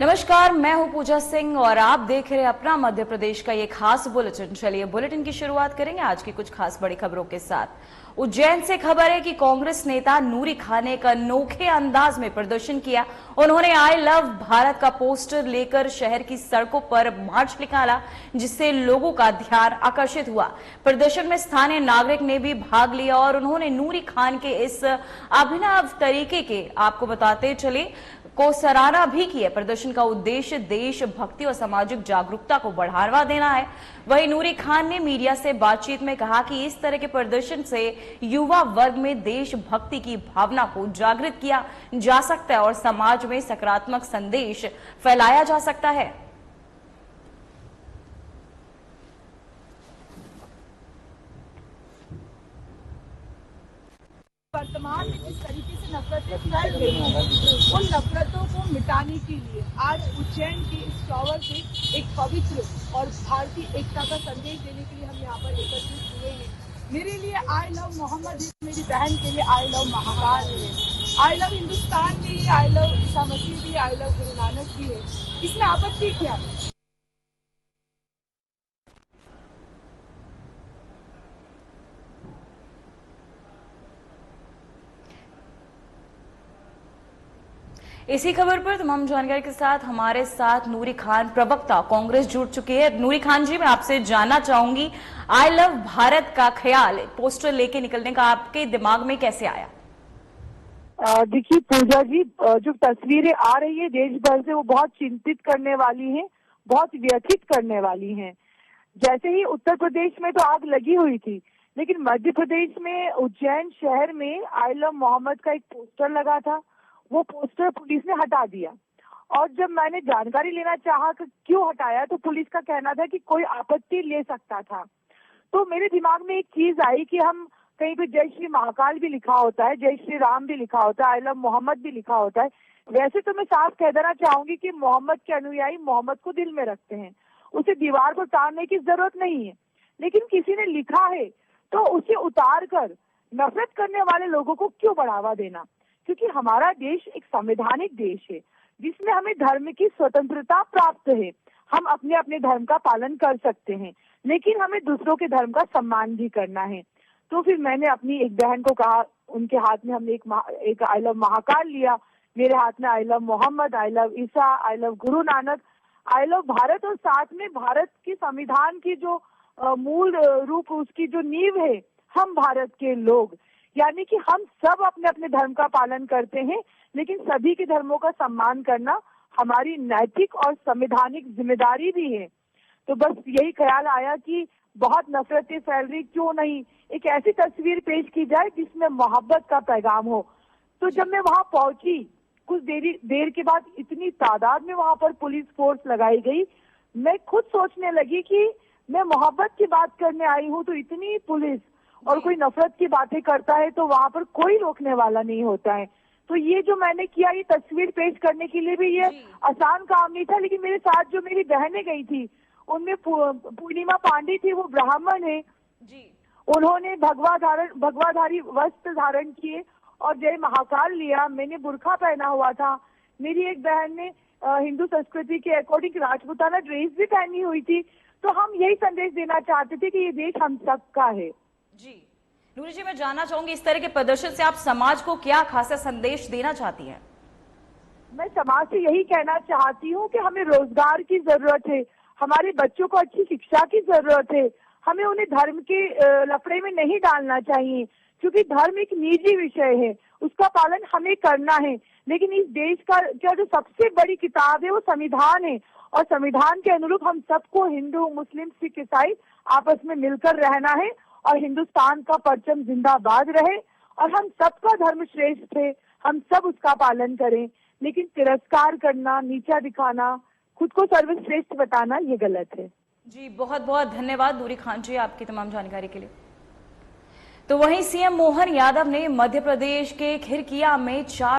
नमस्कार, मैं हूं पूजा सिंह और आप देख रहे हैं अपना मध्य प्रदेश का ये खास बुलेटिन। चलिए बुलेटिन की शुरुआत करेंगे आज की कुछ खास बड़ी खबरों के साथ। उज्जैन से खबर है कि कांग्रेस नेता नूरी खान ने एक अनोखे अंदाज में प्रदर्शन किया। उन्होंने आई लव भारत का पोस्टर लेकर शहर की सड़कों पर मार्च निकाला, जिससे लोगों का ध्यान आकर्षित हुआ। प्रदर्शन में स्थानीय नागरिक ने भी भाग लिया और उन्होंने नूरी खान के इस अभिनव तरीके के आपको बताते चले को सराहना भी की है। प्रदर्शन का उद्देश्य देशभक्ति और सामाजिक जागरूकता को बढ़ावा देना है। वहीं नूरी खान ने मीडिया से बातचीत में कहा कि इस तरह के प्रदर्शन से युवा वर्ग में देशभक्ति की भावना को जागृत किया जा सकता है और समाज में सकारात्मक संदेश फैलाया जा सकता है। वर्तमान में जिस तरीके से नफरतें फैल रही हैं, उन नफरतों को मिटाने के लिए आज उज्जैन के इस टावर से एक पवित्र और भारतीय एकता का संदेश देने के लिए हम यहाँ पर एकत्रित हुए हैं। मेरे लिए आई लव मोहम्मद है, मेरी बहन के लिए आई लव महाकाल है, आई लव हिंदुस्तान भी है, आई लव ईसा मसीह भी, आई लव गुरु नानक भी है। इसमें आपत्ति क्या है? इसी खबर पर तमाम जानकारी के साथ हमारे साथ नूरी खान प्रवक्ता कांग्रेस जुड़ चुके हैं। नूरी खान जी, मैं आपसे जानना चाहूंगी, आई लव भारत का ख्याल पोस्टर लेके निकलने का आपके दिमाग में कैसे आया? देखिए पूजा जी, जो तस्वीरें आ रही है देश भर से वो बहुत चिंतित करने वाली हैं, बहुत व्यथित करने वाली हैं। जैसे ही उत्तर प्रदेश में तो आग लगी हुई थी, लेकिन मध्य प्रदेश में उज्जैन शहर में आई लव मोहम्मद का एक पोस्टर लगा था। वो पोस्टर पुलिस ने हटा दिया और जब मैंने जानकारी लेना चाहा कि क्यों हटाया, तो पुलिस का कहना था कि कोई आपत्ति ले सकता था। तो मेरे दिमाग में एक चीज आई कि हम कहीं पे जय श्री महाकाल भी लिखा होता है, जय श्री राम भी लिखा होता है, आई लव मोहम्मद भी लिखा होता है। वैसे तो मैं साफ कह देना चाहूंगी कि मोहम्मद के अनुयायी मोहम्मद को दिल में रखते हैं, उसे दीवार पर उतारने की जरूरत नहीं है। लेकिन किसी ने लिखा है तो उसे उतार कर नफरत करने वाले लोगों को क्यों बढ़ावा देना? क्योंकि हमारा देश एक संवैधानिक देश है जिसमें हमें धर्म की स्वतंत्रता प्राप्त है। हम अपने अपने धर्म का पालन कर सकते हैं, लेकिन हमें दूसरों के धर्म का सम्मान भी करना है। तो फिर मैंने अपनी एक बहन को कहा, उनके हाथ में हमने एक आई लव महाकाल लिया, मेरे हाथ में I love Mohammad, I love Isa, I love Guru Nanak, I love Bharat, और साथ में भारत की संविधान की जो मूल रूप, उसकी जो नींव है, हम भारत के लोग, यानी कि हम सब अपने अपने धर्म का पालन करते हैं, लेकिन सभी के धर्मों का सम्मान करना हमारी नैतिक और संवैधानिक जिम्मेदारी भी है। तो बस यही ख्याल आया कि बहुत नफरतें फैल रही, क्यों नहीं एक ऐसी तस्वीर पेश की जाए जिसमें मोहब्बत का पैगाम हो। तो जब मैं वहां पहुंची, कुछ देर के बाद इतनी तादाद में वहां पर पुलिस फोर्स लगाई गई, मैं खुद सोचने लगी कि मैं मोहब्बत की बात करने आई हूँ तो इतनी पुलिस, और कोई नफरत की बातें करता है तो वहां पर कोई रोकने वाला नहीं होता है। तो ये जो मैंने किया, ये तस्वीर पेश करने के लिए भी ये आसान काम नहीं था। लेकिन मेरे साथ जो मेरी बहनें गई थी, उनमें पूर्णिमा पांडे थी, वो ब्राह्मण है जी। उन्होंने भगवाधारी वस्त्र धारण किए और जय महाकाल लिया। मैंने बुर्खा पहना हुआ था। मेरी एक बहन ने हिंदू संस्कृति के अकॉर्डिंग राजपूताना ड्रेस भी पहनी हुई थी। तो हम यही संदेश देना चाहते थे कि ये देश हम सबका है जी। नूरी जी, मैं जानना चाहूंगी, इस तरह के प्रदर्शन से आप समाज को क्या खासा संदेश देना चाहती हैं? मैं समाज से यही कहना चाहती हूँ कि हमें रोजगार की जरूरत है, हमारे बच्चों को अच्छी शिक्षा की जरूरत है। हमें उन्हें धर्म के लफड़े में नहीं डालना चाहिए, क्योंकि धर्म एक निजी विषय है, उसका पालन हमें करना है। लेकिन इस देश का जो सबसे बड़ी किताब है वो संविधान है, और संविधान के अनुरूप हम सबको, हिंदू, मुस्लिम, सिख, ईसाई, आपस में मिलकर रहना है और हिंदुस्तान का परचम जिंदाबाद रहे और हम सबका धर्म श्रेष्ठ है, हम सब उसका पालन करें। लेकिन तिरस्कार करना, नीचा दिखाना, खुद को सर्वश्रेष्ठ बताना, ये गलत है जी। बहुत बहुत धन्यवाद नूरी खान जी आपकी तमाम जानकारी के लिए। तो वहीं सीएम मोहन यादव ने मध्य प्रदेश के खिरकिया में 4